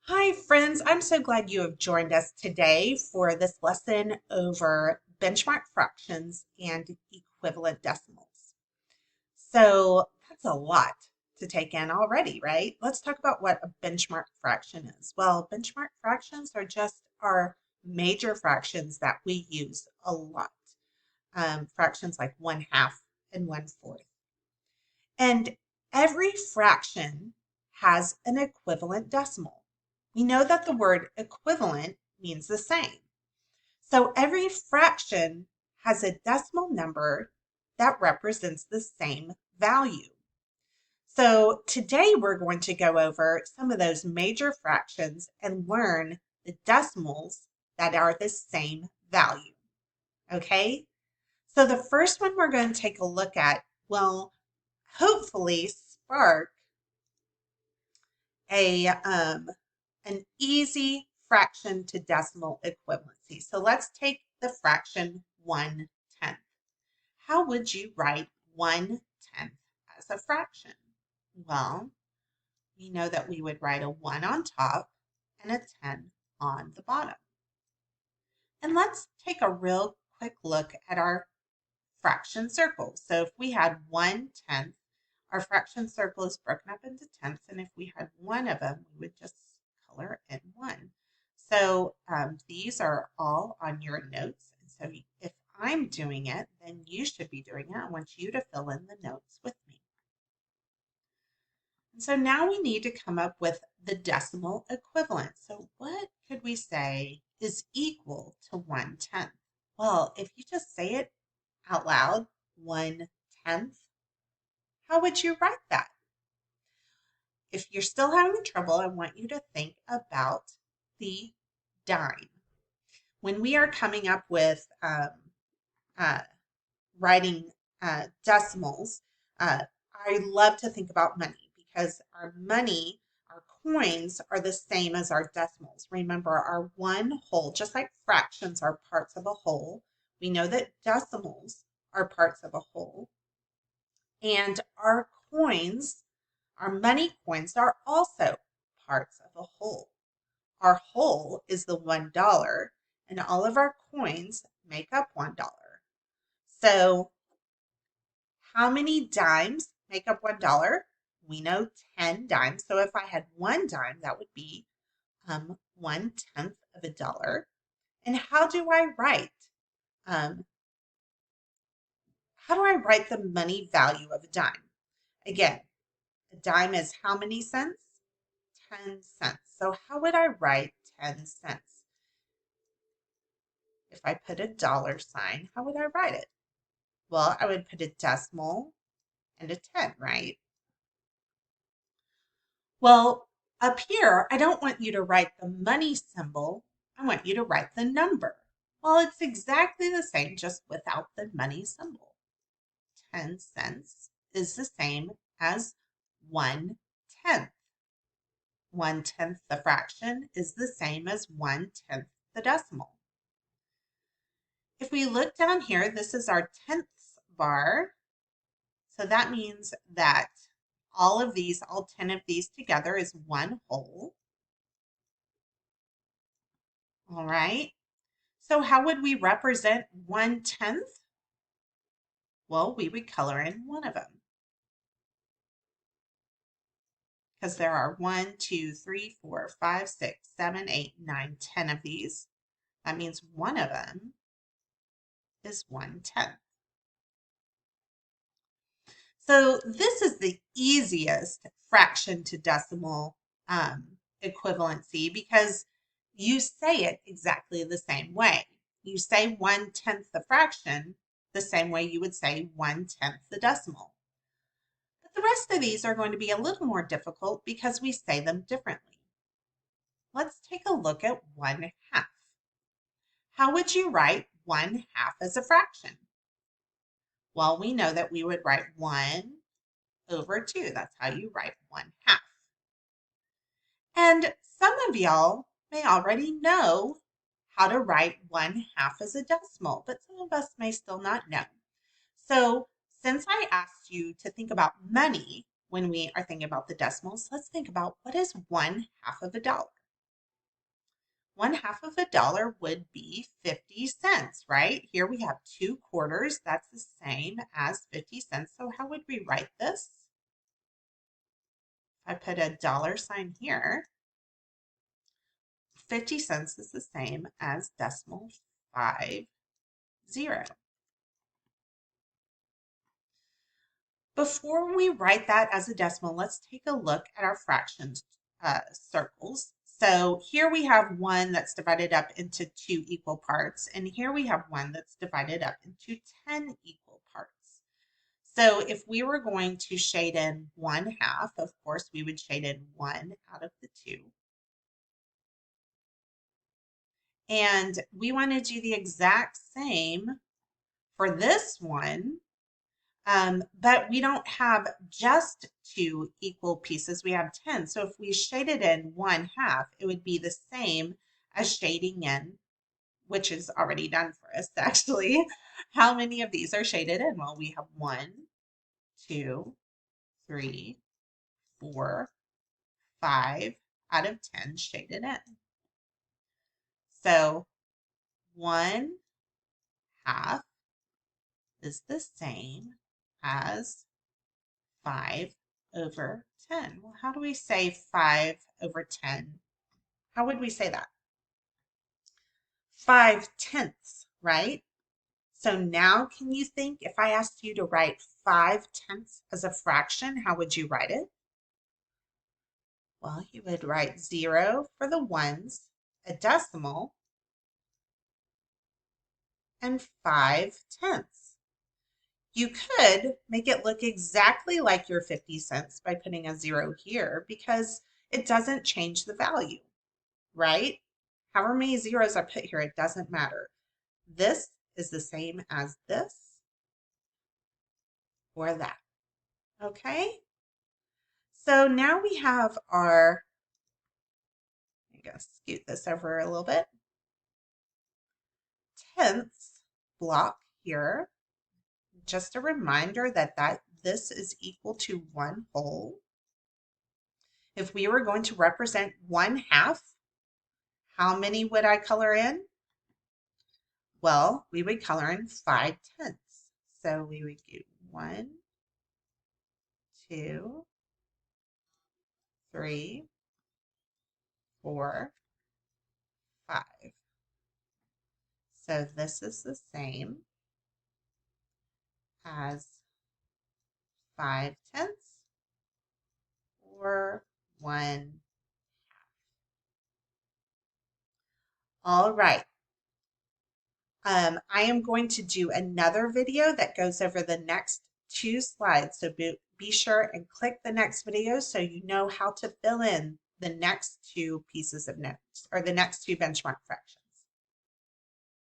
Hi, friends. I'm so glad you have joined us today for this lesson over benchmark fractions and equivalent decimals. So that's a lot to take in already, right? Let's talk about what a benchmark fraction is. Well, benchmark fractions are just our major fractions that we use a lot. Fractions like 1/2 and 1/4. And every fraction has an equivalent decimal. We know that the word equivalent means the same. So every fraction has a decimal number that represents the same value. So today we're going to go over some of those major fractions and learn the decimals that are the same value. Okay? So the first one we're going to take a look at will hopefully spark a an easy fraction to decimal equivalency. So let's take the fraction 1/10. How would you write 1/10 as a fraction? Well, we know that we would write a 1 on top and a 10 on the bottom. And let's take a real quick look at our fraction circle. So if we had 1/10, our fraction circle is broken up into tenths, and if we had one of them, we would just color in one. So these are all on your notes. And so if I'm doing it, then you should be doing it. I want you to fill in the notes with me. And so now we need to come up with the decimal equivalent. So what could we say is equal to 1/10? Well, if you just say it out loud, 1/10, how would you write that? If you're still having trouble, I want you to think about the dime. When we are coming up with uh, writing decimals, I love to think about money because our money, our coins are the same as our decimals. Remember, our one whole, just like fractions are parts of a whole, we know that decimals are parts of a whole. And our coins, our money coins, are also parts of a whole. Our whole is the $1, and all of our coins make up $1. So, how many dimes make up $1? We know 10 dimes. So, if I had one dime, that would be 1/10 of a dollar. And um, how do I write the money value of a dime? Again, a dime is how many cents? 10 cents. So how would I write 10 cents? If I put a dollar sign, how would I write it? Well, I would put a decimal and a 10, right? Well, up here, I don't want you to write the money symbol. I want you to write the number. Well, it's exactly the same, just without the money symbol. 10 cents is the same as 1/10. 1/10 the fraction is the same as 1/10 the decimal. If we look down here, this is our tenths bar. So that means that all 10 of these together is one whole. All right. So how would we represent 1/10? Well, we would color in one of them because there are 1, 2, 3, 4, 5, 6, 7, 8, 9, 10 of these. That means one of them is 1/10. So this is the easiest fraction to decimal equivalency because you say it exactly the same way. You say 1/10 the fraction the same way you would say 1/10 the decimal. But the rest of these are going to be a little more difficult because we say them differently. Let's take a look at 1/2. How would you write 1/2 as a fraction? Well, we know that we would write 1/2. That's how you write 1/2. And some of y'all may already know how to write 1/2 as a decimal, but some of us may still not know. So since I asked you to think about money when we are thinking about the decimals, let's think about what is 1/2 of a dollar. 1/2 of a dollar would be 50 cents, right? Here we have 2 quarters. That's the same as 50 cents. So how would we write this? If I put a dollar sign here, 50 cents is the same as decimal 50. Before we write that as a decimal, let's take a look at our fractions circles. So here we have one that's divided up into 2 equal parts, and here we have one that's divided up into 10 equal parts. So if we were going to shade in 1/2, of course, we would shade in 1 out of the 2. And we want to do the exact same for this one. But we don't have just 2 equal pieces, we have 10. So if we shaded in 1/2, it would be the same as shading in, which is already done for us actually. How many of these are shaded in? Well, we have 1, 2, 3, 4, 5 out of 10 shaded in. So 1/2 is the same as 5/10. Well, how do we say 5/10? How would we say that? 5/10, right? So now can you think if I asked you to write 5/10 as a fraction, how would you write it? Well, you would write 0 for the ones, a decimal, and 5/10. You could make it look exactly like your 50 cents by putting a 0 here because it doesn't change the value, right? However many zeros I put here, it doesn't matter. This is the same as this or that, okay? So now we have our, I'm going to scoot this over a little bit, tenths block here. Just a reminder that this is equal to 1 whole. If we were going to represent 1/2, how many would I color in? Well, we would color in 5/10. So we would do 1, 2, 3, 4, 5. So this is the same as 5/10 or 1/2. All right. I am going to do another video that goes over the next 2 slides. So be sure and click the next video so you know how to fill in the next 2 pieces of notes or the next 2 benchmark fractions.